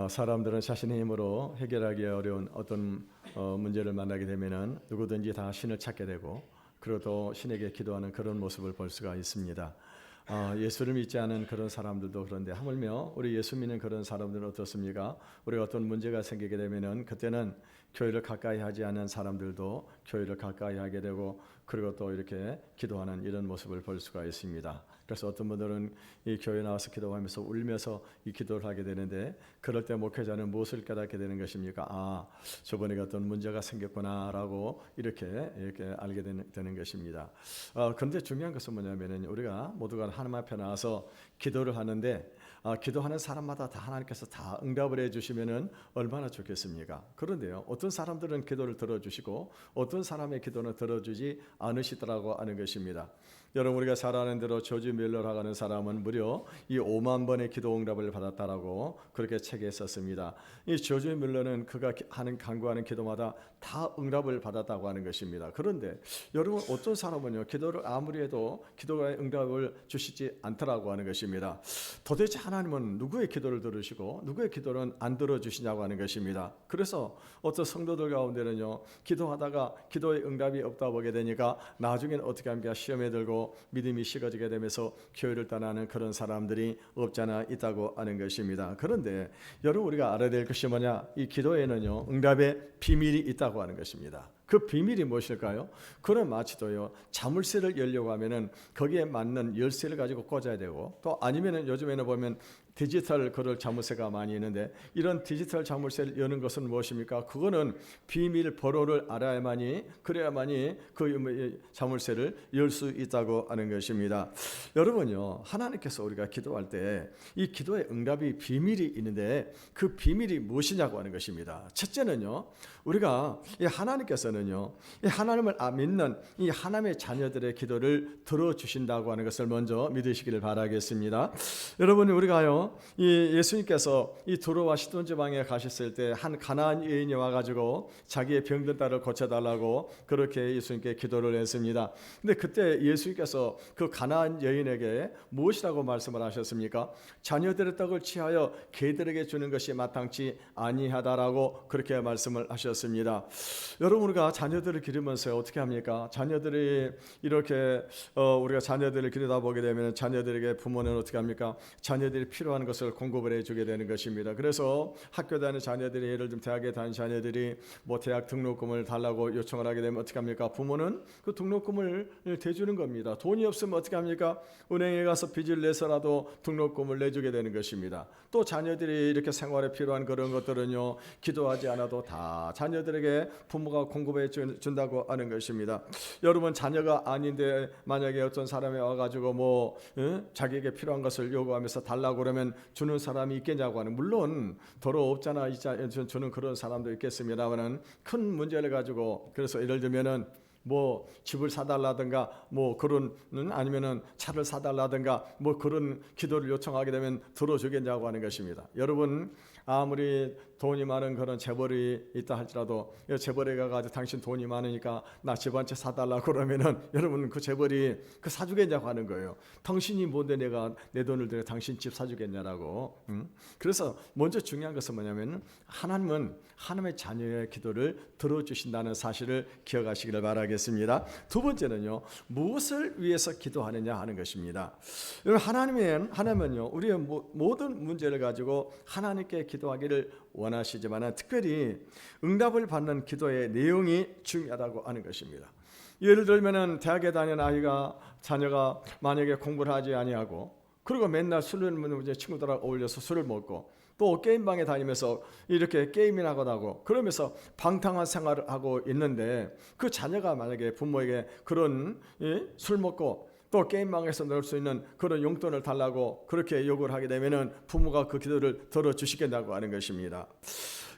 사람들은 자신의 힘으로 해결하기 어려운 어떤 문제를 만나게 되면은 누구든지 다 신을 찾게 되고, 그리고 또 신에게 기도하는 그런 모습을 볼 수가 있습니다. 예수를 믿지 않은 그런 사람들도 그런데, 하물며 우리 예수 믿는 그런 사람들은 어떻습니까? 우리가 어떤 문제가 생기게 되면은 그때는 교회를 가까이 하지 않은 사람들도 교회를 가까이 하게 되고, 그리고 또 이렇게 기도하는 이런 모습을 볼 수가 있습니다. 그래서 어떤 분들은 이 교회 나와서 기도하면서 울면서 이 기도를 하게 되는데, 그럴 때 목회자는 무엇을 깨닫게 되는 것입니까? 저번에 어떤 문제가 생겼구나라고 이렇게 알게 되는 것입니다. 그런데 중요한 것은 뭐냐면은, 우리가 모두가 하나님 앞에 나와서 기도를 하는데, 기도하는 사람마다 다 하나님께서 다 응답을 해주시면은 얼마나 좋겠습니까? 그런데요, 어떤 사람들은 기도를 들어주시고 어떤 사람의 기도는 들어주지 않으시더라고 하는 것입니다. 여러분, 우리가 잘 아는 대로 조지 밀러라고 하는 사람은 무려 이 5만 번의 기도 응답을 받았다라고 그렇게 책에 썼습니다. 이 조지 밀러는 그가 하는 간구하는 기도마다 다 응답을 받았다고 하는 것입니다. 그런데 여러분, 어떤 사람은요, 기도를 아무리 해도 기도의 응답을 주시지 않더라고 하는 것입니다. 도대체 하나님은 누구의 기도를 들으시고 누구의 기도는 안 들어주시냐고 하는 것입니다. 그래서 어떤 성도들 가운데는요, 기도하다가 기도의 응답이 없다 보게 되니까 나중에는 어떻게 합니까? 시험에 들고 믿음이 식어지게 되면서 교회를 떠나는 그런 사람들이 없잖아 있다고 하는 것입니다. 그런데 여러분, 우리가 알아야 될 것이 뭐냐? 이 기도에는요, 응답의 비밀이 있다고 하는 것입니다. 그 비밀이 무엇일까요? 그런 마치도요, 자물쇠를 열려고 하면은 거기에 맞는 열쇠를 가지고 꽂아야 되고, 또 아니면은 요즘에는 보면 디지털 그럴 자물쇠가 많이 있는데, 이런 디지털 자물쇠를 여는 것은 무엇입니까? 그거는 비밀 번호를 알아야만이, 그래야만이 그 자물쇠를 열 수 있다고 하는 것입니다. 여러분요, 하나님께서 우리가 기도할 때 이 기도의 응답이 비밀이 있는데, 그 비밀이 무엇이냐고 하는 것입니다. 첫째는요, 우리가 이 하나님께서는요, 이 하나님을 믿는 이 하나님의 자녀들의 기도를 들어주신다고 하는 것을 먼저 믿으시기를 바라겠습니다. 여러분, 우리가요, 이 예수님께서 이 두로와 시돈 지방에 가셨을 때 한 가나안 여인이 와가지고 자기의 병든 딸을 고쳐달라고 그렇게 예수님께 기도를 했습니다. 근데 그때 예수님께서 그 가나안 여인에게 무엇이라고 말씀을 하셨습니까? 자녀들의 떡을 취하여 개들에게 주는 것이 마땅치 아니하다라고 그렇게 말씀을 하셨습니다. 여러분, 우리가 자녀들을 기르면서 어떻게 합니까? 자녀들이 이렇게 우리가 자녀들을 기르다 보게 되면 자녀들에게 부모는 어떻게 합니까? 자녀들이 필요한 것을 공급을 해주게 되는 것입니다. 그래서 학교 다니는 자녀들이, 예를 들면 대학에 다니는 자녀들이 뭐 대학 등록금을 달라고 요청을 하게 되면 어떻게 합니까? 부모는 그 등록금을 대주는 겁니다. 돈이 없으면 어떻게 합니까? 은행에 가서 빚을 내서라도 등록금을 내주게 되는 것입니다. 또 자녀들이 이렇게 생활에 필요한 그런 것들은요, 기도하지 않아도 다 자녀들에게 부모가 공급해 준다고 하는 것입니다. 여러분, 자녀가 아닌데 만약에 어떤 사람이 와가지고 자기에게 필요한 것을 요구하면서 달라고 그러면 주는 사람이 있겠냐고 하는, 물론 더러 없잖아 주는 그런 사람도 있겠습니다만은, 큰 문제를 가지고, 그래서 예를 들면은 집을 사달라든가 그런, 아니면은 차를 사달라든가 그런 기도를 요청하게 되면 들어주겠냐고 하는 것입니다. 여러분, 아무리 돈이 많은 그런 재벌이 있다 할지라도, 재벌에 가가지고 당신 돈이 많으니까 나 집 한 채 사달라고 그러면은 여러분, 그 재벌이 그 사주겠냐고 하는 거예요. 당신이 뭔데 내가 내 돈을 들여 당신 집 사주겠냐라고. 그래서 먼저 중요한 것은 뭐냐면, 하나님은 하나님의 자녀의 기도를 들어주신다는 사실을 기억하시기를 바라겠습니다. 두 번째는요, 무엇을 위해서 기도하느냐 하는 것입니다. 하나님은요, 우리의 모든 문제를 가지고 하나님께 기도하기를 원하시지만, 특별히 응답을 받는 기도의 내용이 중요하다고 하는 것입니다. 예를 들면은 대학에 다니는 자녀가 만약에 공부를 하지 아니하고, 그리고 맨날 친구들하고 어울려서 술을 먹고, 또 게임방에 다니면서 이렇게 게임이나 하고 그러면서 방탕한 생활을 하고 있는데, 그 자녀가 만약에 부모에게 그런 술 먹고 또 게임방에서 넣을 수 있는 그런 용돈을 달라고 그렇게 요구를 하게 되면은 부모가 그 기도를 들어주시겠다고 하는 것입니다.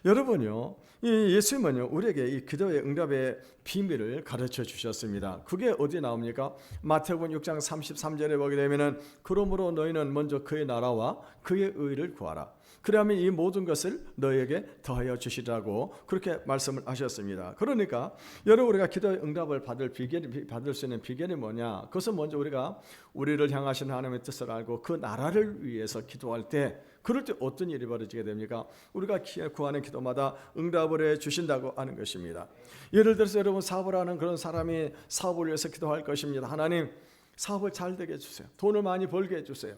여러분요, 이 예수님은요, 우리에게 이 기도의 응답의 비밀을 가르쳐 주셨습니다. 그게 어디 나옵니까? 마태복음 6장 33절에 보게 되면은, 그러므로 너희는 먼저 그의 나라와 그의 의를 구하라. 그러면 이 모든 것을 너희에게 더하여 주시라고 그렇게 말씀을 하셨습니다. 그러니까 여러분, 우리가 기도의 응답을 받을 수 있는 비결이 뭐냐? 그것은 먼저 우리가 우리를 향하신 하나님의 뜻을 알고 그 나라를 위해서 기도할 때 그럴 때 어떤 일이 벌어지게 됩니까? 우리가 구하는 기도마다 응답을 해 주신다고 하는 것입니다. 예를 들어서 여러분 사업을 하는 그런 사람이 사업을 위해서 기도할 것입니다. 하나님 사업을 잘 되게 해주세요. 돈을 많이 벌게 해주세요.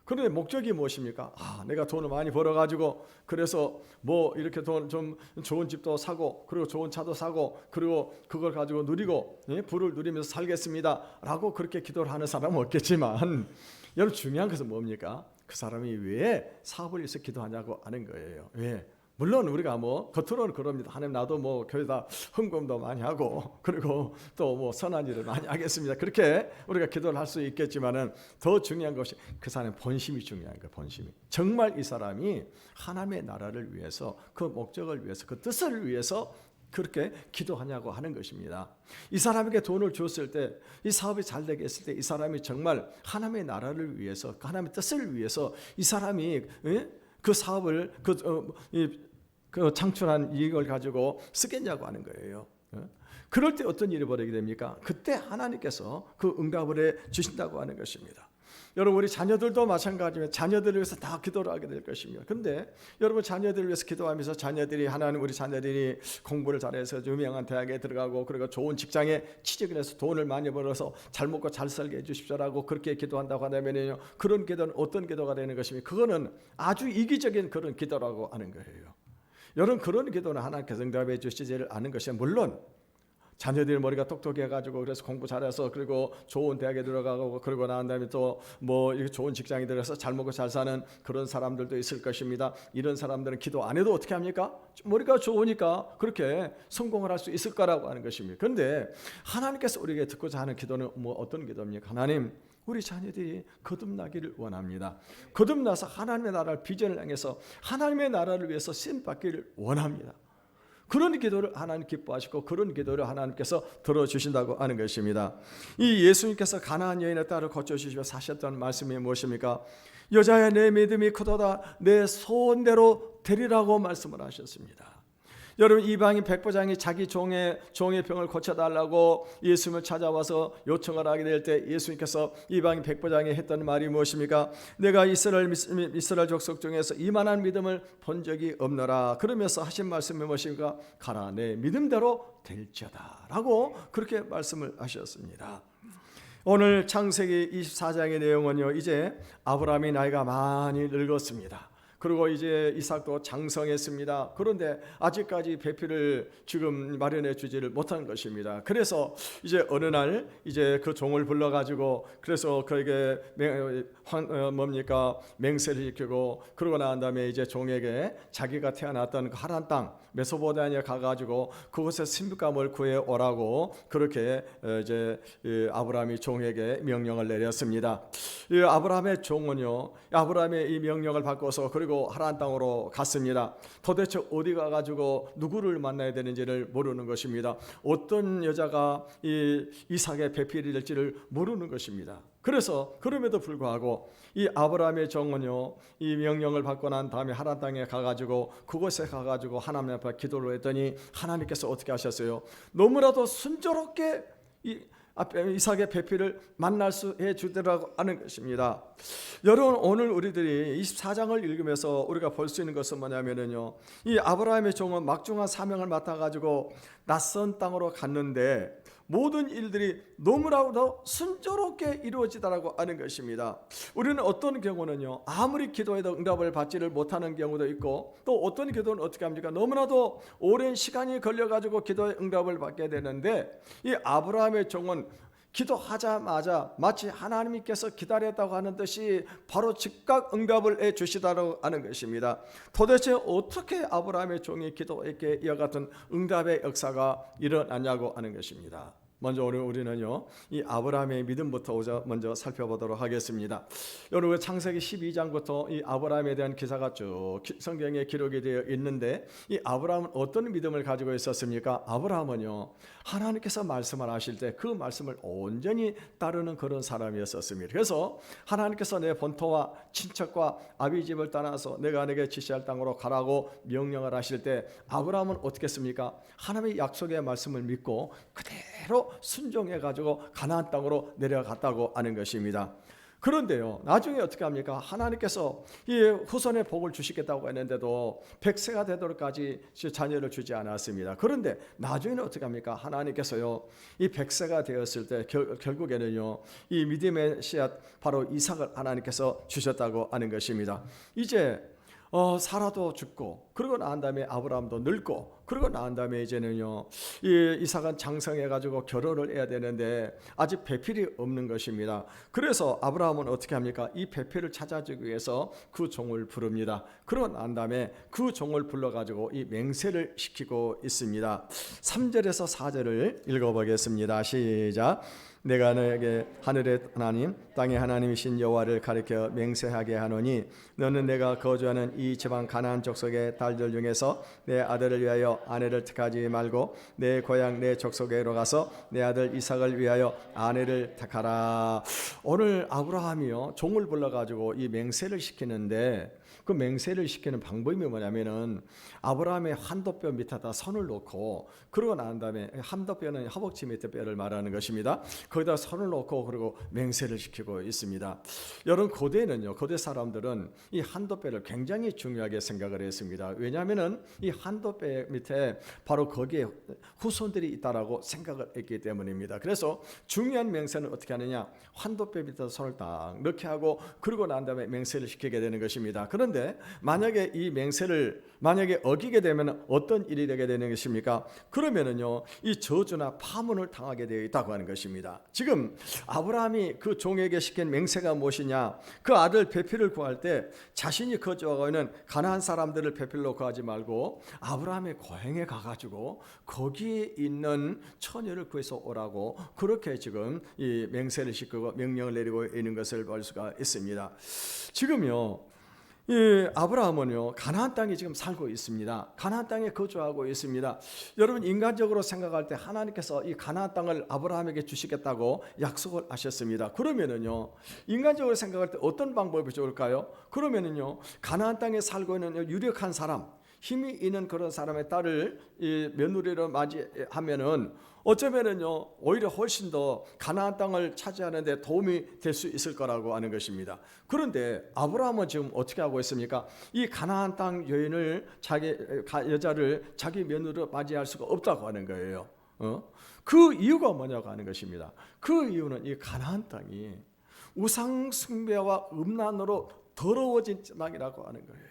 그런데 목적이 무엇입니까? 내가 돈을 많이 벌어가지고 그래서 뭐 이렇게 돈 좀 좋은 집도 사고 그리고 좋은 차도 사고 그리고 그걸 가지고 누리고 부를 누리면서 살겠습니다 라고 그렇게 기도를 하는 사람은 없겠지만 여러분 중요한 것은 뭡니까? 그 사람이 왜 사업을 위해서 기도하냐고 하는 거예요. 왜? 물론 우리가 뭐 겉으로는 그럽니다. 하나님 나도 뭐 교회다 헌금도 많이 하고 그리고 또 뭐 선한 일을 많이 하겠습니다. 그렇게 우리가 기도를 할 수 있겠지만은 더 중요한 것이 그 사람의 본심이 중요한 거예요. 본심이. 정말 이 사람이 하나님의 나라를 위해서 그 목적을 위해서 그 뜻을 위해서 그렇게 기도하냐고 하는 것입니다. 이 사람에게 돈을 줬을 때 이 사업이 잘 되게 했을 때 이 사람이 정말 하나님의 나라를 위해서 하나님의 뜻을 위해서 이 사람이 그 사업을 그 창출한 이익을 가지고 쓰겠냐고 하는 거예요. 그럴 때 어떤 일이 벌어지게 됩니까? 그때 하나님께서 그 응답을 해 주신다고 하는 것입니다. 여러분 우리 자녀들도 마찬가지면 자녀들을 위해서 다 기도를 하게 될 것입니다. 그런데 여러분 자녀들을 위해서 기도하면서 자녀들이 하나님 우리 자녀들이 공부를 잘해서 유명한 대학에 들어가고 그리고 좋은 직장에 취직을 해서 돈을 많이 벌어서 잘 먹고 잘 살게 해주십시오라고 그렇게 기도한다고 하면요 그런 기도는 어떤 기도가 되는 것입니까? 그거는 아주 이기적인 그런 기도라고 하는 거예요. 여러분 그런 기도는 하나님께서 응답해 주시지를 않은 것이 물론 자녀들이 머리가 똑똑해가지고 그래서 공부 잘해서 그리고 좋은 대학에 들어가고 그러고 난 다음에 또 뭐 좋은 직장에 들어가서 잘 먹고 잘 사는 그런 사람들도 있을 것입니다. 이런 사람들은 기도 안 해도 어떻게 합니까? 머리가 좋으니까 그렇게 성공을 할 수 있을 거라고 하는 것입니다. 그런데 하나님께서 우리에게 듣고자 하는 기도는 뭐 어떤 기도입니까? 하나님 우리 자녀들이 거듭나기를 원합니다. 거듭나서 하나님의 나라를 비전을 향해서 하나님의 나라를 위해서 쓰임받기를 원합니다. 그런 기도를 하나님 기뻐하시고 그런 기도를 하나님께서 들어주신다고 하는 것입니다. 이 예수님께서 가나안 여인의 딸을 고쳐주시며 사셨던 말씀이 무엇입니까? 여자야 내 믿음이 크도다 내 소원대로 되리라고 말씀을 하셨습니다. 여러분 이방인 백부장이 자기 종의 병을 고쳐달라고 예수님을 찾아와서 요청을 하게 될 때 예수님께서 이방인 백부장이 했던 말이 무엇입니까? 내가 이스라엘 족속 중에서 이만한 믿음을 본 적이 없노라. 그러면서 하신 말씀이 무엇입니까? 가라 내 믿음대로 될지어다 라고 그렇게 말씀을 하셨습니다. 오늘 창세기 24장의 내용은요 이제 아브라함이 나이가 많이 늙었습니다. 그리고 이제 이삭도 장성했습니다. 그런데 아직까지 배필을 지금 마련해 주지를 못한 것입니다. 그래서 이제 어느 날 이제 그 종을 불러가지고 그래서 그에게 맹세를 시키고 그러고 난 다음에 이제 종에게 자기가 태어났던 그 하란 땅 메소포타미아에 가가지고 그곳에 신부감을 구해 오라고 그렇게 이제 아브라함이 종에게 명령을 내렸습니다. 이 아브라함의 종은요, 아브라함의 이 명령을 받고서 그리고 하란 땅으로 갔습니다. 도대체 어디 가가지고 누구를 만나야 되는지를 모르는 것입니다. 어떤 여자가 이 이삭의 배필이 될지를 모르는 것입니다. 그래서 그럼에도 불구하고 이 아브라함의 종은요 이 명령을 받고 난 다음에 하란 땅에 가가지고 그곳에 가가지고 하나님 앞에 기도를 했더니 하나님께서 어떻게 하셨어요? 너무나도 순조롭게 이삭의 배필을 만날 수 해주더라고 하는 것입니다. 여러분 오늘 우리들이 24장을 읽으면서 우리가 볼 수 있는 것은 뭐냐면요 이 아브라함의 종은 막중한 사명을 맡아가지고 낯선 땅으로 갔는데 모든 일들이 너무나도 순조롭게 이루어지더라고 하는 것입니다. 우리는 어떤 경우는요 아무리 기도해도 응답을 받지를 못하는 경우도 있고 또 어떤 기도는 어떻게 합니까? 너무나도 오랜 시간이 걸려가지고 기도의 응답을 받게 되는데 이 아브라함의 종은 기도하자마자 마치 하나님께서 기다렸다고 하는 듯이 바로 즉각 응답을 해 주시다고 하는 것입니다. 도대체 어떻게 아브라함의 종이 기도했기에 이와 같은 응답의 역사가 일어났냐고 하는 것입니다. 먼저 우리는요 이 아브라함의 믿음부터 먼저 살펴보도록 하겠습니다. 여러분 창세기 12장부터 이 아브라함에 대한 기사가 쭉 성경에 기록이 되어 있는데 이 아브라함은 어떤 믿음을 가지고 있었습니까? 아브라함은요 하나님께서 말씀을 하실 때 그 말씀을 온전히 따르는 그런 사람이었습니다. 그래서 하나님께서 내 본토와 친척과 아비 집을 떠나서 내가 내게 지시할 땅으로 가라고 명령을 하실 때 아브라함은 어떻게 했습니까? 하나님의 약속의 말씀을 믿고 그대로 순종해 가지고 가나안 땅으로 내려갔다고 하는 것입니다. 그런데요, 나중에 어떻게 합니까? 하나님께서 이 후손의 복을 주시겠다고 했는데도 100세가 되도록까지 자녀를 주지 않았습니다. 그런데 나중에는 어떻게 합니까? 하나님께서요, 이 100세가 되었을 때 결국에는요, 이 믿음의 씨앗 바로 이삭을 하나님께서 주셨다고 하는 것입니다. 이제 사라도 죽고, 그러고 난 다음에 아브라함도 늙고, 그러고 난 다음에 이제는요, 이 이삭은 장성해가지고 결혼을 해야 되는데 아직 배필이 없는 것입니다. 그래서 아브라함은 어떻게 합니까? 이 배필을 찾아주기 위해서 그 종을 부릅니다. 그러고 난 다음에 그 종을 불러가지고 이 맹세를 시키고 있습니다. 3절에서 4절을 읽어보겠습니다. 시작. 내가 너에게 하늘의 하나님 땅의 하나님이신 여호와를 가리켜 맹세하게 하노니 너는 내가 거주하는 이 지방 가나안 족속의 딸들 중에서 내 아들을 위하여 아내를 택하지 말고 내 고향 내 족속에로 가서 내 아들 이삭을 위하여 아내를 택하라. 오늘 아브라함이요, 종을 불러가지고 이 맹세를 시키는데, 그 맹세를 시키는 방법이 뭐냐면은 아브라함의 한도뼈 밑에다 손을 놓고, 그러고 난 다음에 한도뼈는 허벅지 밑에 뼈를 말하는 것입니다. 거기다 손을 놓고 그리고 맹세를 시키고 있습니다. 여러분, 고대는요, 고대 사람들은 이 한도뼈를 굉장히 중요하게 생각을 했습니다. 왜냐하면은 이 한도뼈 밑에 바로 거기에 후손들이 있다라고 생각을 했기 때문입니다. 그래서 중요한 맹세는 어떻게 하느냐? 한도뼈 밑에 손을 딱 넣게 하고 그러고 난 다음에 맹세를 시키게 되는 것입니다. 그런데 만약에 이 맹세를 어기게 되면 어떤 일이 되게 되는 것입니까? 그러면은요, 이 저주나 파문을 당하게 되어 있다고 하는 것입니다. 지금 아브라함이 그 종에게 시킨 맹세가 무엇이냐? 그 아들 배필을 구할 때 자신이 거주하고 있는 가나안 사람들을 배필로 구하지 말고 아브라함의 고향에 가가지고 거기에 있는 처녀를 구해서 오라고, 그렇게 지금 이 맹세를 시키고 명령을 내리고 있는 것을 볼 수가 있습니다. 지금요, 이 아브라함은요, 가나안 땅에 지금 살고 있습니다. 가나안 땅에 거주하고 있습니다. 여러분, 인간적으로 생각할 때 하나님께서 이 가나안 땅을 아브라함에게 주시겠다고 약속을 하셨습니다. 그러면은요, 인간적으로 생각할 때 어떤 방법이 좋을까요? 그러면은요, 가나안 땅에 살고 있는 유력한 사람, 힘이 있는 그런 사람의 딸을 이 며느리로 맞이하면은 어쩌면은요, 오히려 훨씬 더 가나안 땅을 차지하는 데 도움이 될 수 있을 거라고 하는 것입니다. 그런데 아브라함은 지금 어떻게 하고 있습니까? 이 가나안 땅 여인을, 자기 여자를 자기 며느리로 맞이할 수가 없다고 하는 거예요. 그 이유가 뭐냐고 하는 것입니다. 그 이유는 이 가나안 땅이 우상 숭배와 음란으로 더러워진 땅이라고 하는 거예요.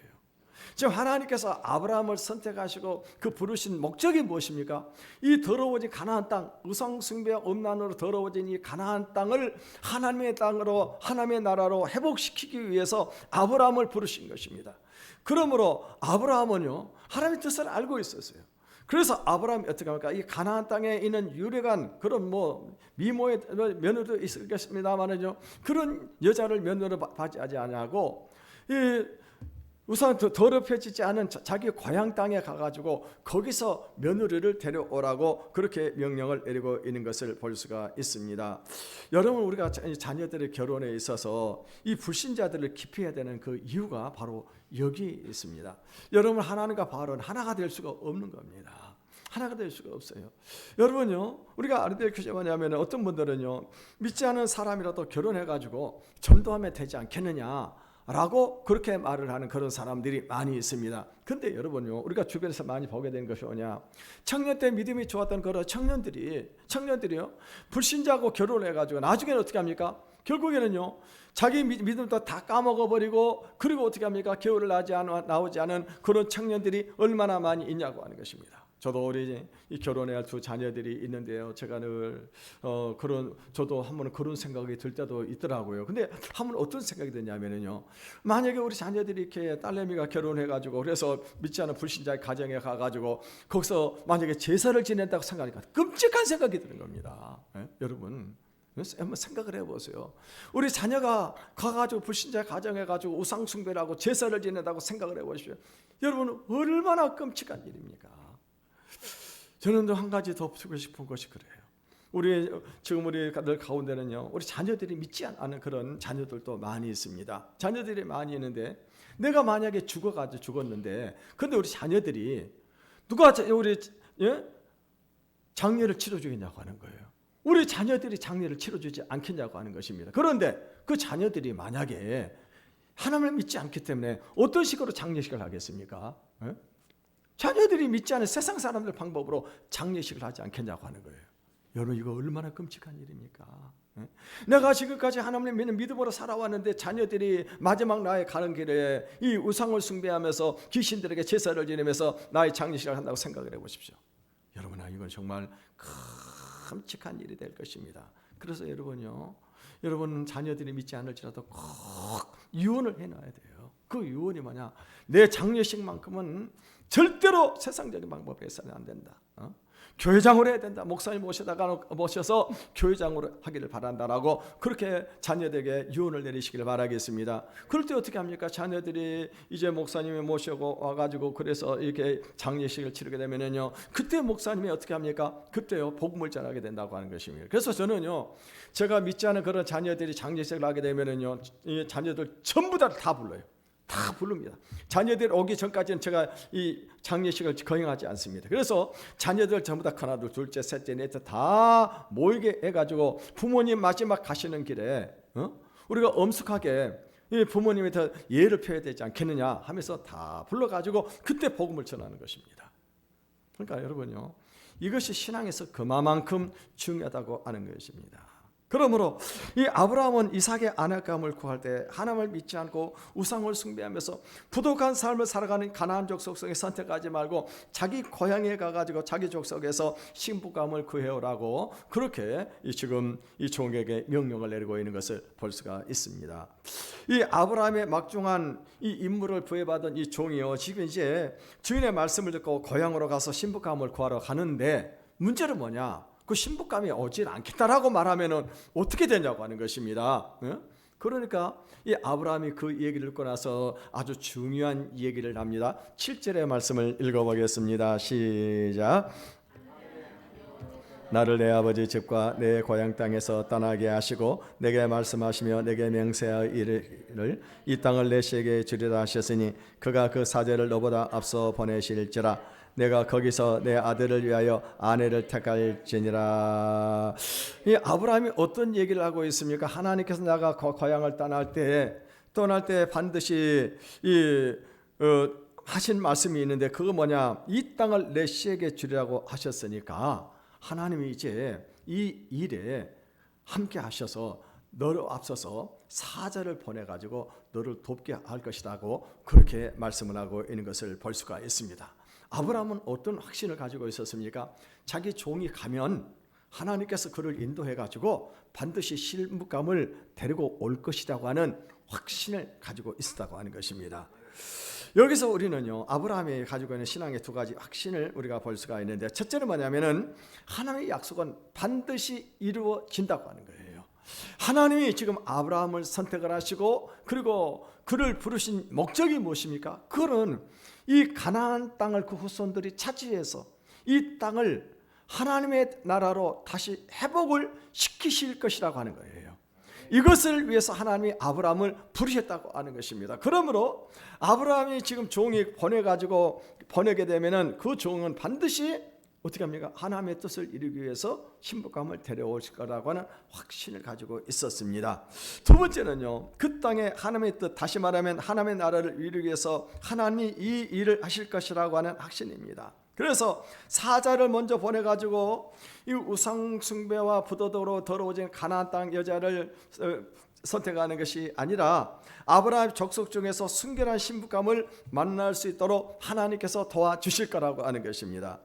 지금 하나님께서 아브라함을 선택하시고 그 부르신 목적이 무엇입니까? 이 더러워진 가나안 땅, 우상 숭배와 음란으로 더러워진 이 가나안 땅을 하나님의 땅으로, 하나님의 나라로 회복시키기 위해서 아브라함을 부르신 것입니다. 그러므로 아브라함은요, 하나님의 뜻을 알고 있었어요. 그래서 아브라함이 어떻게 합니까? 이 가나안 땅에 있는 유력한 그런 미모의 며느리도 있겠습니다만은요, 그런 여자를 며느리로 맞이하지 아니하고 우선 더럽혀지지 않은 자기 고향 땅에 가가지고 거기서 며느리를 데려오라고 그렇게 명령을 내리고 있는 것을 볼 수가 있습니다. 여러분, 우리가 자녀들의 결혼에 있어서 이 불신자들을 기피해야 되는 그 이유가 바로 여기 있습니다. 여러분, 하나님과 바알은 하나가 될 수가 없는 겁니다. 하나가 될 수가 없어요. 여러분요, 우리가 알아야 될 것이 뭐냐면, 어떤 분들은요, 믿지 않은 사람이라도 결혼해가지고 전도하면 되지 않겠느냐 라고 그렇게 말을 하는 그런 사람들이 많이 있습니다. 근데 여러분요, 우리가 주변에서 많이 보게 된 것이 뭐냐? 청년 때 믿음이 좋았던 그런 청년들이요, 불신자하고 결혼해가지고 나중에는 어떻게 합니까? 결국에는요, 자기 믿음도 다 까먹어버리고, 그리고 어떻게 합니까? 겨울을 나오지 않은 그런 청년들이 얼마나 많이 있냐고 하는 것입니다. 저도 우리 결혼해야 할 두 자녀들이 있는데요, 제가 늘 저도 한번 그런 생각이 들 때도 있더라고요. 근데 한번 어떤 생각이 드냐면요, 만약에 우리 자녀들이 이렇게 딸내미가 결혼해가지고 그래서 믿지 않은 불신자의 가정에 가가지고 거기서 만약에 제사를 지낸다고 생각하니까 끔찍한 생각이 드는 겁니다. 여러분, 한번 생각을 해보세요. 우리 자녀가 가가지고 불신자의 가정에 가지고 우상숭배를 하고 제사를 지낸다고 생각을 해보십시오. 여러분, 얼마나 끔찍한 일입니까? 저는 한 가지 더 붙이고 싶은 것이 그래요. 지금 우리들 가운데는요, 우리 자녀들이 믿지 않는 그런 자녀들도 많이 있습니다. 자녀들이 많이 있는데, 내가 만약에 죽었는데, 근데 우리 자녀들이 누가 우리 장례를 치러주겠냐고 하는 거예요. 우리 자녀들이 장례를 치러주지 않겠냐고 하는 것입니다. 그런데 그 자녀들이 만약에 하나님을 믿지 않기 때문에 어떤 식으로 장례식을 하겠습니까? 자녀들이 믿지 않은 세상 사람들 방법으로 장례식을 하지 않겠냐고 하는 거예요. 여러분, 이거 얼마나 끔찍한 일입니까? 내가 지금까지 하나님을 믿는 믿음으로 살아왔는데 자녀들이 마지막 나의 가는 길에 이 우상을 숭배하면서 귀신들에게 제사를 지내면서 나의 장례식을 한다고 생각을 해보십시오. 여러분, 이건 정말 끔찍한 일이 될 것입니다. 그래서 여러분 자녀들이 믿지 않을지라도 꼭 유언을 해놔야 돼요. 그 유언이 뭐냐? 내 장례식만큼은 절대로 세상적인 방법에 해서는 안 된다. 교회장으로 해야 된다. 목사님 모셔서 교회장으로 하기를 바란다라고 그렇게 자녀들에게 유언을 내리시기를 바라겠습니다. 그럴 때 어떻게 합니까? 자녀들이 이제 목사님이 모시고 와가지고 그래서 이렇게 장례식을 치르게 되면은요, 그때 목사님이 어떻게 합니까? 그때요 복음을 전하게 된다고 하는 것입니다. 그래서 저는요, 제가 믿지 않은 그런 자녀들이 장례식을 하게 되면은요, 이 자녀들 전부 다 불러요. 다 부릅니다. 자녀들 오기 전까지는 제가 이 장례식을 거행하지 않습니다. 그래서 자녀들 전부 다 하나, 둘째, 셋째, 넷째 다 모이게 해가지고 부모님 마지막 가시는 길에 우리가 엄숙하게 부모님한테 예를 표해야 되지 않겠느냐 하면서 다 불러가지고 그때 복음을 전하는 것입니다. 그러니까 여러분요, 이것이 신앙에서 그만큼 중요하다고 하는 것입니다. 그러므로 이 아브라함은 이삭의 아내감을 구할 때 하나님을 믿지 않고 우상을 숭배하면서 부족한 삶을 살아가는 가나안 족속에 선택하지 말고 자기 고향에 가가지고 자기 족속에서 신부감을 구해오라고 그렇게 지금 이 종에게 명령을 내리고 있는 것을 볼 수가 있습니다. 이 아브라함의 막중한 이 임무를 부여받은 이 종이요, 지금 이제 주인의 말씀을 듣고 고향으로 가서 신부감을 구하러 가는데 문제는 뭐냐? 그 신부감이 오질 않겠다라고 말하면은 어떻게 되냐고 하는 것입니다. 그러니까 이 아브라함이 그 얘기를 듣고 나서 아주 중요한 얘기를 합니다. 7절의 말씀을 읽어보겠습니다. 시작. 나를 내 아버지 집과 내 고향 땅에서 떠나게 하시고 내게 말씀하시며 내게 맹세하이를 이 땅을 내 씨에게 주리라 하셨으니 그가 그 사제를 너보다 앞서 보내실지라. 내가 거기서 내 아들을 위하여 아내를 택할지니라. 이 아브라함이 어떤 얘기를 하고 있습니까? 하나님께서 내가 고향을 떠날 때 반드시 하신 말씀이 있는데 그거 뭐냐? 이 땅을 내 씨에게 주리라고 하셨으니까 하나님이 이제 이 일에 함께 하셔서 너를 앞서서 사자를 보내가지고 너를 돕게 할 것이라고 그렇게 말씀을 하고 있는 것을 볼 수가 있습니다. 아브라함은 어떤 확신을 가지고 있었습니까? 자기 종이 가면 하나님께서 그를 인도해가지고 반드시 신부감을 데리고 올 것이라고 하는 확신을 가지고 있었다고 하는 것입니다. 여기서 우리는요, 아브라함이 가지고 있는 신앙의 두 가지 확신을 우리가 볼 수가 있는데, 첫째는 뭐냐면은 하나님의 약속은 반드시 이루어진다고 하는 거예요. 하나님이 지금 아브라함을 선택을 하시고 그리고 그를 부르신 목적이 무엇입니까? 그는 이 가나안 땅을 그 후손들이 차지해서 이 땅을 하나님의 나라로 다시 회복을 시키실 것이라고 하는 거예요. 이것을 위해서 하나님이 아브라함을 부르셨다고 하는 것입니다. 그러므로 아브라함이 지금 종이 보내게 되면은 그 종은 반드시 어떻게 합니까? 하나님의 뜻을 이루기 위해서 신부감을 데려오실 거라고 하는 확신을 가지고 있었습니다. 두 번째는요, 그 땅에 하나님의 뜻, 다시 말하면 하나님의 나라를 이루기 위해서 하나님이 이 일을 하실 것이라고 하는 확신입니다. 그래서 사자를 먼저 보내가지고 이 우상 숭배와 부도덕으로 더러워진 가나안 땅 여자를 선택하는 것이 아니라 아브라함 족속 중에서 순결한 신부감을 만날 수 있도록 하나님께서 도와주실 거라고 하는 것입니다.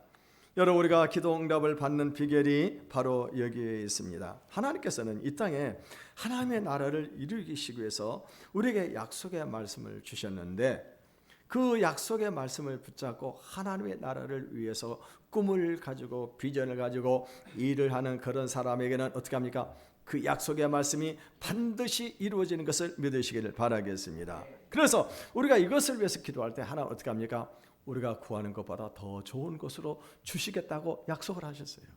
여러분, 우리가 기도 응답을 받는 비결이 바로 여기에 있습니다. 하나님께서는 이 땅에 하나님의 나라를 이루기 위해서 우리에게 약속의 말씀을 주셨는데 그 약속의 말씀을 붙잡고 하나님의 나라를 위해서 꿈을 가지고 비전을 가지고 일을 하는 그런 사람에게는 어떻게 합니까? 그 약속의 말씀이 반드시 이루어지는 것을 믿으시기를 바라겠습니다. 그래서 우리가 이것을 위해서 기도할 때 하나님 어떻게 합니까? 우리가 구하는 것보다 더 좋은 것으로 주시겠다고 약속을 하셨어요.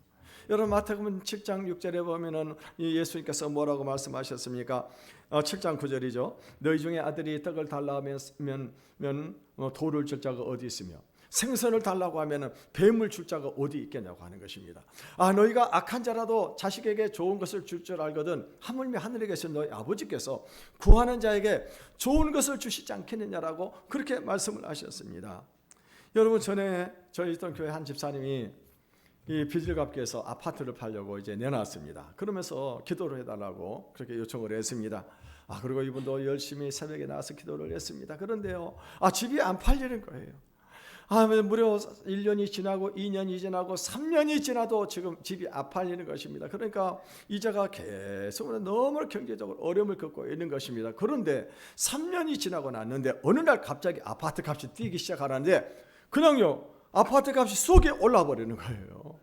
여러분, 마태복음 7장 6절에 보면은 예수님께서 뭐라고 말씀하셨습니까? 7장 9절이죠. 너희 중에 아들이 떡을 달라 하면 돌을 줄 자가 어디 있으며 생선을 달라고 하면은 뱀을 줄 자가 어디 있겠냐고 하는 것입니다. 너희가 악한 자라도 자식에게 좋은 것을 줄 줄 알거든 하물며 하늘에 계신 너희 아버지께서 구하는 자에게 좋은 것을 주시지 않겠느냐라고 그렇게 말씀을 하셨습니다. 여러분, 전에 저희 있던 교회 한 집사님이 이 빚을 갚기 위해서 아파트를 팔려고 이제 내놨습니다. 그러면서 기도를 해달라고 그렇게 요청을 했습니다. 그리고 이분도 열심히 새벽에 나와서 기도를 했습니다. 그런데요, 집이 안 팔리는 거예요. 무려 1년이 지나고 2년이 지나고 3년이 지나도 지금 집이 안 팔리는 것입니다. 그러니까 이자가 계속 너무 경제적으로 어려움을 겪고 있는 것입니다. 그런데 3년이 지나고 났는데 어느 날 갑자기 아파트 값이 뛰기 시작하는데 그냥요, 아파트 값이 쑥에 올라 버리는 거예요.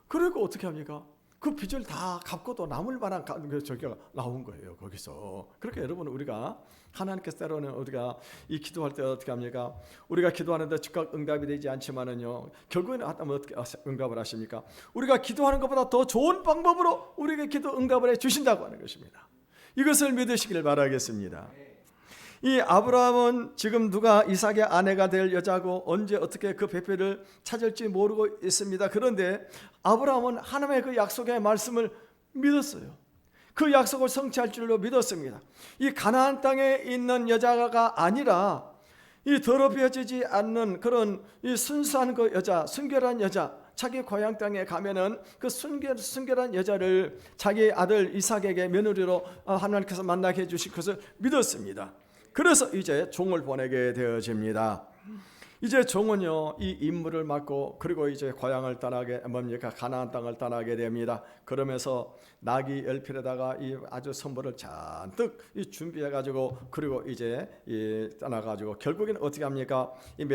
그러니까 어떻게 합니까? 그 빚을 다 갚고도 남을 만한 저기가 나온 거예요. 거기서. 그렇게 여러분, 우리가 하나님께서 때로는 우리가 이 기도할 때 어떻게 합니까? 우리가 기도하는데 즉각 응답이 되지 않지만은요, 결국에는 어떻게 응답을 하십니까? 우리가 기도하는 것보다 더 좋은 방법으로 우리에게 기도 응답을 해 주신다고 하는 것입니다. 이것을 믿으시길 바라겠습니다. 이 아브라함은 지금 누가 이삭의 아내가 될 여자고 언제 어떻게 그 배필을 찾을지 모르고 있습니다. 그런데 아브라함은 하나님의 그 약속의 말씀을 믿었어요. 그 약속을 성취할 줄로 믿었습니다. 이 가나안 땅에 있는 여자가 아니라 이 더럽혀지지 않는 그런 이 순수한 그 여자, 순결한 여자, 자기 고향 땅에 가면은 그 순결한 여자를 자기 아들 이삭에게 며느리로 하나님께서 만나게 해주실 것을 믿었습니다. 그래서 이제 종을 보내게 되어집니다. 이제 종은요, 이 임무를 맡고 그리고 이제 고향을 떠나게 가나안 땅을 떠나게 됩니다. 그러면서 나귀 10필에다가 이 아주 선물을 잔뜩 준비해가지고 그리고 이제 떠나가지고 결국에는 어떻게 합니까? 이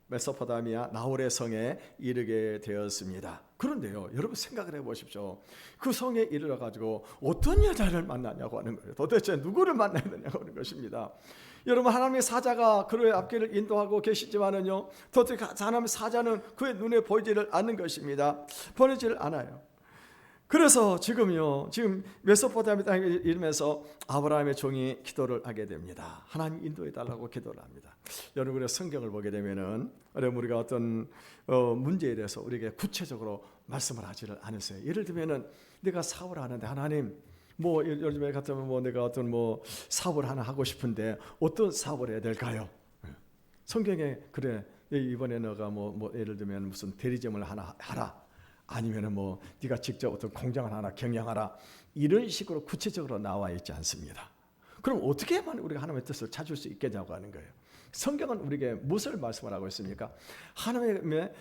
메소포타미아 나홀의 성에 이르게 되었습니다. 그런데요, 여러분 생각을 해보십시오. 그 성에 이르러가지고 어떤 여자를 만나냐고 하는 거예요. 도대체 누구를 만나야 되냐고 하는 것입니다. 여러분, 하나님의 사자가 그의 앞길을 인도하고 계시지만은요, 도대체 하나님의 사자는 그의 눈에 보이지를 않는 것입니다. 보이지를 않아요. 그래서 지금 메소포타미아 땅에 이르면서 아브라함의 종이 기도를 하게 됩니다. 하나님 인도해 달라고 기도를 합니다. 여러분, 우리가 성경을 보게 되면은 우리가 어떤 문제에 대해서 우리에게 구체적으로 말씀을 하지를 않으세요. 예를 들면은 내가 사업을 하는데 하나님, 요즘에 같으면 내가 어떤 사업을 하나 하고 싶은데 어떤 사업을 해야 될까요? 성경에 그래, 이번에 너가 예를 들면 무슨 대리점을 하나 하라. 아니면은 네가 직접 어떤 공장을 하나 경영하라, 이런 식으로 구체적으로 나와 있지 않습니다. 그럼 어떻게 하면 우리가 하나님의 뜻을 찾을 수 있겠냐고 하는 거예요. 성경은 우리에게 무엇을 말씀을 하고 있습니까? 하나님의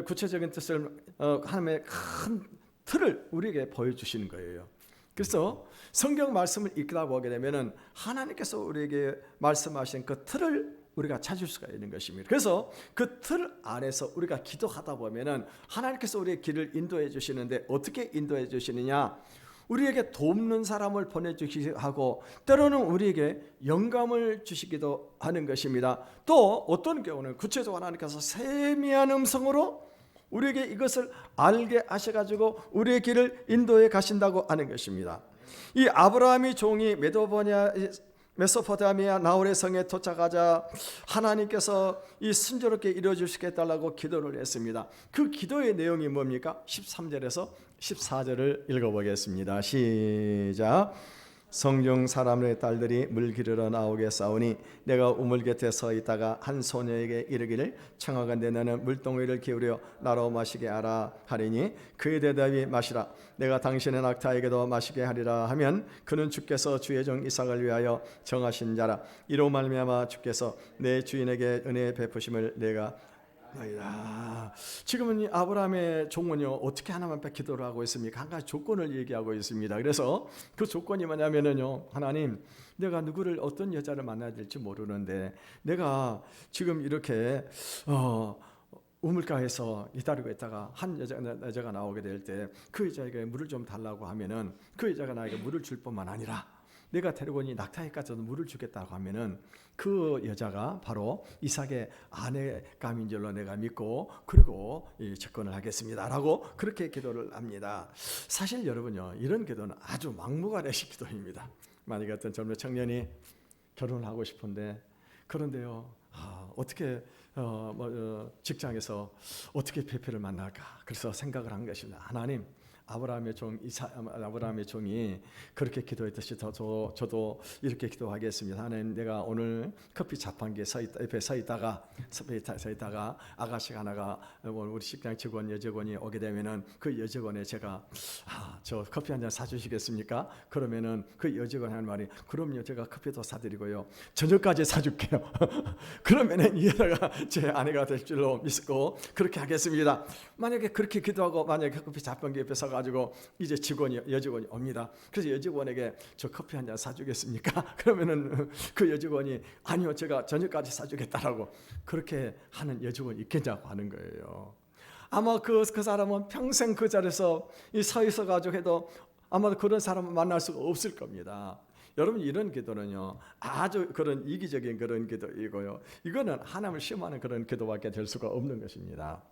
구체적인 뜻을, 하나님의 큰 틀을 우리에게 보여주시는 거예요. 그래서 성경 말씀을 읽다 보게 되면은 하나님께서 우리에게 말씀하신 그 틀을 우리가 찾을 수가 있는 것입니다. 그래서 그 틀 안에서 우리가 기도하다 보면은 하나님께서 우리의 길을 인도해 주시는데 어떻게 인도해 주시느냐? 우리에게 돕는 사람을 보내주시기도 하고 때로는 우리에게 영감을 주시기도 하는 것입니다. 또 어떤 경우는 구체적으로 하나님께서 세미한 음성으로 우리에게 이것을 알게 하셔가지고 우리의 길을 인도해 가신다고 하는 것입니다. 이 아브라함이 종이 메소포타미아 나홀의 성에 도착하자 하나님께서 이 순조롭게 이루어주시게 해달라고 기도를 했습니다. 그 기도의 내용이 뭡니까? 13절에서 14절을 읽어보겠습니다. 시작. 성중 사람의 딸들이 물 기르러 나오게 싸우니 내가 우물 곁에 서 있다가 한 소녀에게 이르기를 청하건대 너는 물동이를 기울여 나로 마시게 하라 하리니 그의 대답이 마시라 내가 당신의 낙타에게도 마시게 하리라 하면 그는 주께서 주의 종 이삭을 위하여 정하신 자라 이로 말미암아 주께서 내 주인에게 은혜의 베푸심을 내가 지금은 이 아브라함의 종은요 어떻게 하나님 앞에 기도를 하고 있습니까? 한 가지 조건을 얘기하고 있습니다. 그래서 그 조건이 뭐냐면요, 하나님, 내가 누구를 어떤 여자를 만나야 될지 모르는데 내가 지금 이렇게 우물가에서 기다리고 있다가 한 여자가 나오게 될 때 그 여자에게 물을 좀 달라고 하면은 그 여자가 나에게 물을 줄 뿐만 아니라 내가 데리고 이 낙타에까지도 물을 주겠다고 하면은 그 여자가 바로 이삭의 아내감인 줄로 내가 믿고 그리고 접근을 하겠습니다라고 그렇게 기도를 합니다. 사실 여러분요, 이런 기도는 아주 막무가내식 기도입니다. 만약에 어떤 젊은 청년이 결혼을 하고 싶은데 그런데요, 어떻게 직장에서 어떻게 배필을 만날까? 그래서 생각을 한 것입니다. 하나님, 아브라함의 종이 그렇게 기도했듯이 저도 이렇게 기도하겠습니다. 하나님, 내가 오늘 커피 자판기에 옆에 서 있다가 아가씨 하나가 우리 직장 직원 여직원이 오게 되면은 그 여직원에 제가 저 커피 한 잔 사주시겠습니까? 그러면은 그 여직원 하는 말이 그럼요, 제가 커피도 사드리고요, 저녁까지 사줄게요. 그러면은 이 여자가 제 아내가 될 줄로 믿고 그렇게 하겠습니다. 만약에 그렇게 기도하고 만약에 커피 자판기 옆에 서가지고 이제 여직원이 옵니다. 그래서 여직원에게 저 커피 한 잔 사주겠습니까? 그러면은 그 여직원이 아니요, 제가 저녁까지 사주겠다라고 그렇게 하는 여직원이 있겠냐고 하는 거예요. 아마 그 사람은 평생 그 자리에서 서 있어가지고 해도 아마 그런 사람을 만날 수가 없을 겁니다. 여러분, 이런 기도는요, 아주 그런 이기적인 그런 기도이고요, 이거는 하나님을 시험하는 그런 기도밖에 될 수가 없는 것입니다.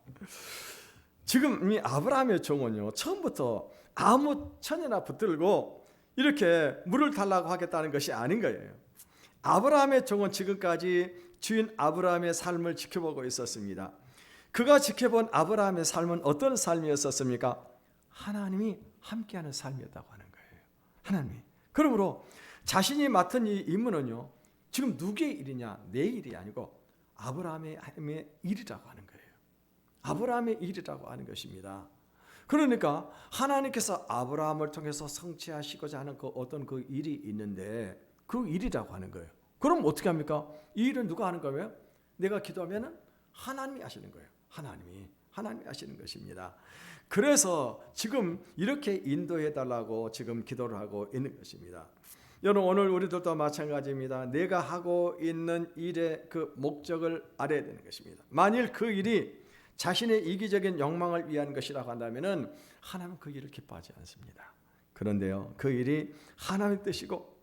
지금 이 아브라함의 종은요, 처음부터 아무 천이나 붙들고 이렇게 물을 달라고 하겠다는 것이 아닌 거예요. 아브라함의 종은 지금까지 주인 아브라함의 삶을 지켜보고 있었습니다. 그가 지켜본 아브라함의 삶은 어떤 삶이었었습니까? 하나님이 함께하는 삶이었다고 하는 거예요. 하나님이. 그러므로 자신이 맡은 이 임무는요, 지금 누구의 일이냐, 내 일이 아니고 아브라함의 일이라고 하는 거예요. 아브라함의 일이라고 하는 것입니다. 그러니까 하나님께서 아브라함을 통해서 성취하시고자 하는 그 어떤 그 일이 있는데 그 일이라고 하는 거예요. 그럼 어떻게 합니까? 이 일은 누가 하는 거예요? 내가 기도하면 하나님이 하시는 거예요. 하나님이 하시는 것입니다. 그래서 지금 이렇게 인도해 달라고 지금 기도를 하고 있는 것입니다. 여러분, 오늘 우리들도 마찬가지입니다. 내가 하고 있는 일의 그 목적을 알아야 되는 것입니다. 만일 그 일이 자신의 이기적인 욕망을 위한 것이라고 한다면 하나님은 그 일을 기뻐하지 않습니다. 그런데요, 그 일이 하나님의 뜻이고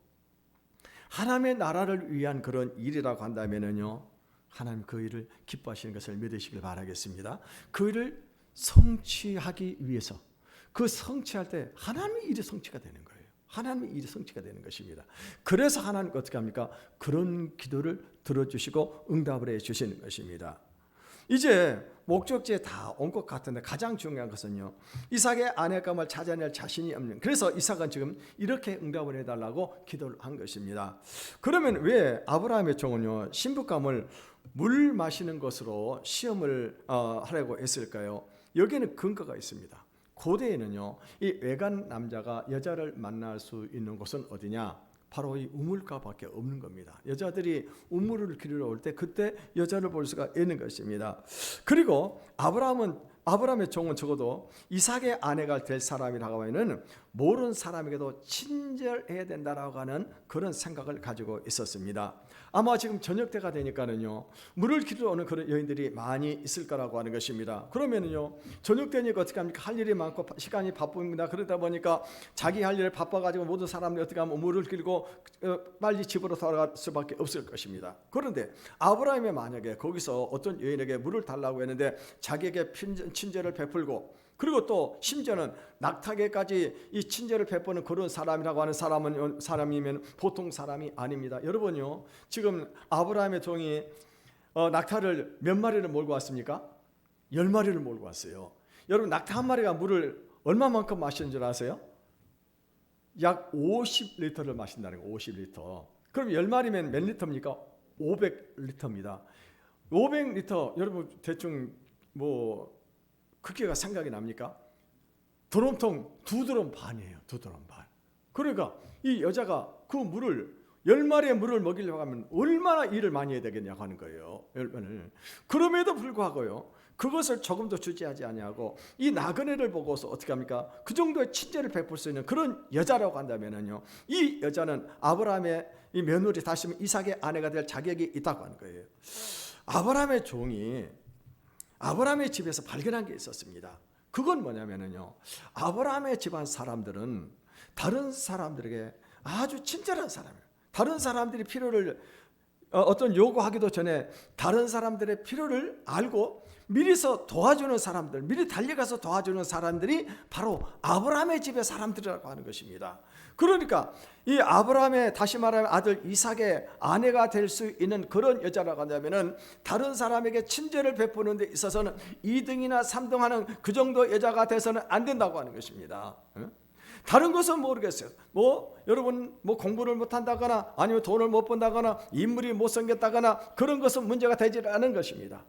하나님의 나라를 위한 그런 일이라고 한다면요, 하나님 그 일을 기뻐하시는 것을 믿으시길 바라겠습니다. 그 일을 성취하기 위해서, 그 성취할 때 하나님의 일이 성취가 되는 거예요. 하나님의 일이 성취가 되는 것입니다. 그래서 하나님은 어떻게 합니까? 그런 기도를 들어주시고 응답을 해주시는 것입니다. 이제 목적지에 다 온 것 같은데 가장 중요한 것은요, 이삭의 아내감을 찾아낼 자신이 없는, 그래서 이삭은 지금 이렇게 응답을 해달라고 기도를 한 것입니다. 그러면 왜 아브라함의 종은요, 신부감을 물 마시는 것으로 시험을 하려고 했을까요? 여기에는 근거가 있습니다. 고대에는요, 이 외간 남자가 여자를 만날 수 있는 곳은 어디냐? 바로 이 우물가밖에 없는 겁니다. 여자들이 우물을 기르러 올 때 그때 여자를 볼 수가 있는 것입니다. 그리고 아브라함의 종은 적어도 이삭의 아내가 될 사람이라고 하면은 모르는 사람에게도 친절해야 된다라고 하는 그런 생각을 가지고 있었습니다. 아마 지금 저녁 때가 되니까는요, 물을 기르러 오는 그런 여인들이 많이 있을 거라고 하는 것입니다. 그러면은요, 저녁 되니까 어떻게 합니까? 할 일이 많고 시간이 바쁩니다. 그러다 보니까 자기 할 일을 바빠가지고 모든 사람들이 어떻게 하면 물을 기르고 빨리 집으로 돌아갈 수밖에 없을 것입니다. 그런데 아브라함이 만약에 거기서 어떤 여인에게 물을 달라고 했는데 자기에게 친절을 베풀고, 그리고 또 심지어는 낙타에까지 이 친절을 베푸는 그런 사람이라고 하는 사람이면 보통 사람이 아닙니다. 여러분요, 지금 아브라함의 종이 낙타를 몇 마리를 몰고 왔습니까? 10마리를 몰고 왔어요. 여러분, 낙타 한 마리가 물을 얼마만큼 마시는 줄 아세요? 약 50리터를 마신다는 거예요. 50리터. 그럼 10마리면 몇 리터입니까? 500리터입니다. 500리터, 여러분 대충 크기가 생각이 납니까? 드럼통 2드럼 반이에요. 2드럼 반. 그러니까 이 여자가 그 물을 10마리의 물을 먹이려고 하면 얼마나 일을 많이 해야 되겠냐고 하는 거예요. 그럼에도 불구하고요, 그것을 조금도 주지하지 아니하고 이 나그네를 보고서 어떻게 합니까? 그 정도의 친절을 베풀 수 있는 그런 여자라고 한다면요, 이 여자는 아브라함의 이 며느리, 다시 말하면 이삭의 아내가 될 자격이 있다고 하는 거예요. 아브라함의 종이 아브라함의 집에서 발견한 게 있었습니다. 그건 뭐냐면요, 아브라함의 집안 사람들은 다른 사람들에게 아주 친절한 사람이에요. 다른 사람들이 필요를 어떤 요구하기도 전에 다른 사람들의 필요를 알고 미리서 도와주는 사람들, 미리 달려가서 도와주는 사람들이 바로 아브라함의 집의 사람들이라고 하는 것입니다. 그러니까 이 아브라함의, 다시 말하면 아들 이삭의 아내가 될 수 있는 그런 여자라고 한다면은 다른 사람에게 친절을 베푸는 데 있어서는 2등이나 3등 하는 그 정도 여자가 돼서는 안 된다고 하는 것입니다. 다른 것은 모르겠어요. 여러분 공부를 못한다거나 아니면 돈을 못 번다거나 인물이 못생겼다거나 그런 것은 문제가 되지 않은 것입니다.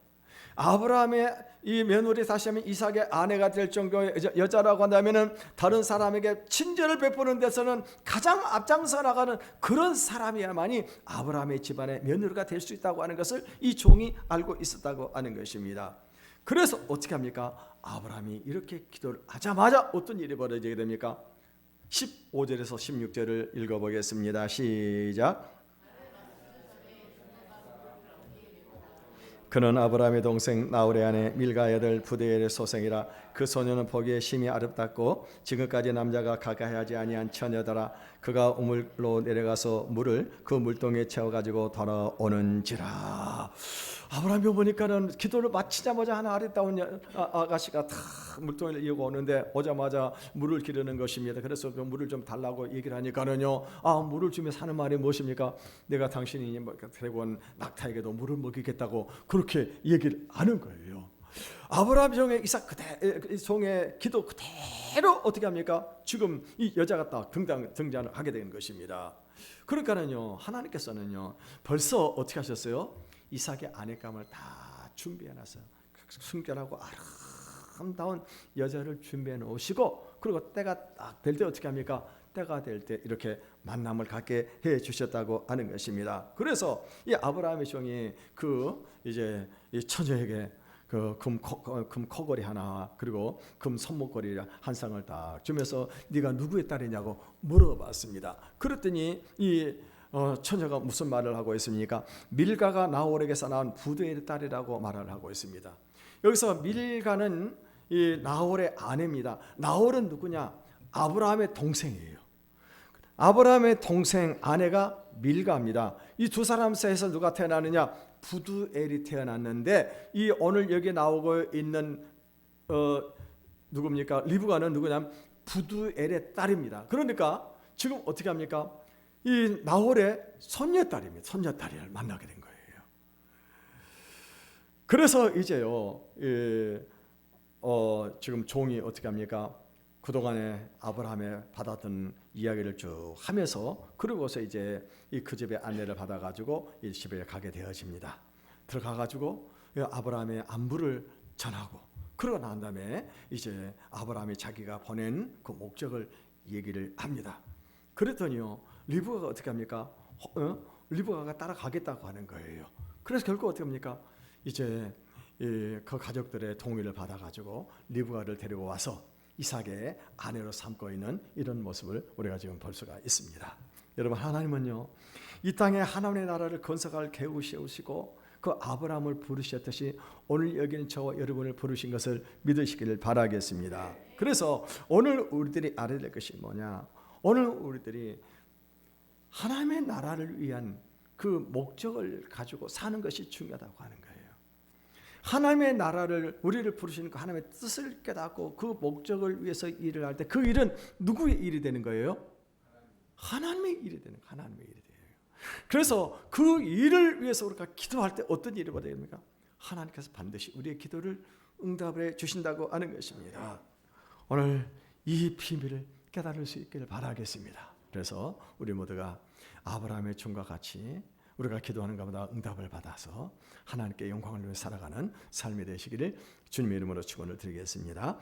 아브라함의 이 며느리, 다시 하면 이삭의 아내가 될 정도의 여자라고 한다면은 다른 사람에게 친절을 베푸는 데서는 가장 앞장서 나가는 그런 사람이야만이 아브라함의 집안의 며느리가 될 수 있다고 하는 것을 이 종이 알고 있었다고 하는 것입니다. 그래서 어떻게 합니까? 아브라함이 이렇게 기도를 하자마자 어떤 일이 벌어지게 됩니까? 15절에서 16절을 읽어보겠습니다. 시작. 그는 아브라함의 동생 나홀의 아내 밀가의 아들 부드엘의 소생이라. 그 소녀는 보기에 심히 아름답고 지금까지 남자가 가까이하지 아니한 처녀더라. 그가 우물로 내려가서 물을 그 물동에 채워가지고 돌아오는지라. 아브라함이 보니까는 기도를 마치자마자 하나 아름다운 아가씨가 다 물동을 이고 오는데 오자마자 물을 기르는 것입니다. 그래서 그 물을 좀 달라고 얘기를 하니까는요, 물을 주면서 하는 말이 무엇입니까? 내가 당신이 데리고 온 낙타에게도 물을 먹이겠다고 그렇게 얘기를 하는 거예요. 아브라함 종의 이삭 종의 기도 그대로 어떻게 합니까? 지금 이 여자가 딱 등장을 하게 된 것입니다. 그러니까는요, 하나님께서는요 벌써 어떻게 하셨어요? 이삭의 아내감을 다 준비해 놨어요. 순결하고 아름다운 여자를 준비해 놓으시고, 그리고 때가 딱 될 때 어떻게 합니까? 때가 될 때 이렇게 만남을 갖게 해 주셨다고 하는 것입니다. 그래서 이 아브라함의 종이 이제 이 처녀에게 금 코걸이 하나 그리고 금 손목걸이 한 쌍을 딱 주면서 네가 누구의 딸이냐고 물어봤습니다. 그랬더니 이 처녀가 무슨 말을 하고 있습니까? 밀가가 나홀에게서 낳은 부두엘의 딸이라고 말을 하고 있습니다. 여기서 밀가는 이 나홀의 아내입니다. 나홀은 누구냐? 아브라함의 동생이에요. 아브라함의 동생 아내가 밀가입니다. 이 두 사람 사이에서 누가 태어나느냐? 부두엘이 태어났는데, 이 오늘 여기 나오고 있는 누굽니까? 리브가는 누구냐면 부두엘의 딸입니다. 그러니까 지금 어떻게 합니까? 이 나홀의 손녀딸입니다. 손녀딸을 만나게 된 거예요. 그래서 이제요, 지금 종이 어떻게 합니까? 그동안에 아브라함의 받았던 이야기를 쭉 하면서, 그러고서 이제 그 집의 안내를 받아가지고 이 집에 가게 되어집니다. 들어가가지고 아브라함의 안부를 전하고, 그러고 난 다음에 이제 아브라함이 자기가 보낸 그 목적을 얘기를 합니다. 그랬더니요, 리브가가 어떻게 합니까? 리브가가 따라가겠다고 하는 거예요. 그래서 결국 어떻게 합니까? 이제 그 가족들의 동의를 받아가지고 리브가를 데리고 와서 이삭의 아내로 삼고 있는 이런 모습을 우리가 지금 볼 수가 있습니다. 여러분, 하나님은요, 이 땅에 하나님의 나라를 건설할 계획을 세우시고 그 아브라함을 부르셨듯이 오늘 여기는 저와 여러분을 부르신 것을 믿으시기를 바라겠습니다. 그래서 오늘 우리들이 알아야 될 것이 뭐냐? 오늘 우리들이 하나님의 나라를 위한 그 목적을 가지고 사는 것이 중요하다고 하는 거예요. 하나님의 나라를, 우리를 부르시는 그 하나님의 뜻을 깨닫고 그 목적을 위해서 일을 할 때 그 일은 누구의 일이 되는 거예요? 하나님의 일이 되는 거예요. 하나님의 일이 돼요. 그래서 그 일을 위해서 우리가 기도할 때 어떤 일이 벌어야 됩니까? 하나님께서 반드시 우리의 기도를 응답해 주신다고 하는 것입니다. 오늘 이 비밀을 깨달을 수 있기를 바라겠습니다. 그래서 우리 모두가 아브라함의 종과 같이 우리가 기도하는 것보다 응답을 받아서 하나님께 영광을 위해 살아가는 삶이 되시기를 주님의 이름으로 축원을 드리겠습니다.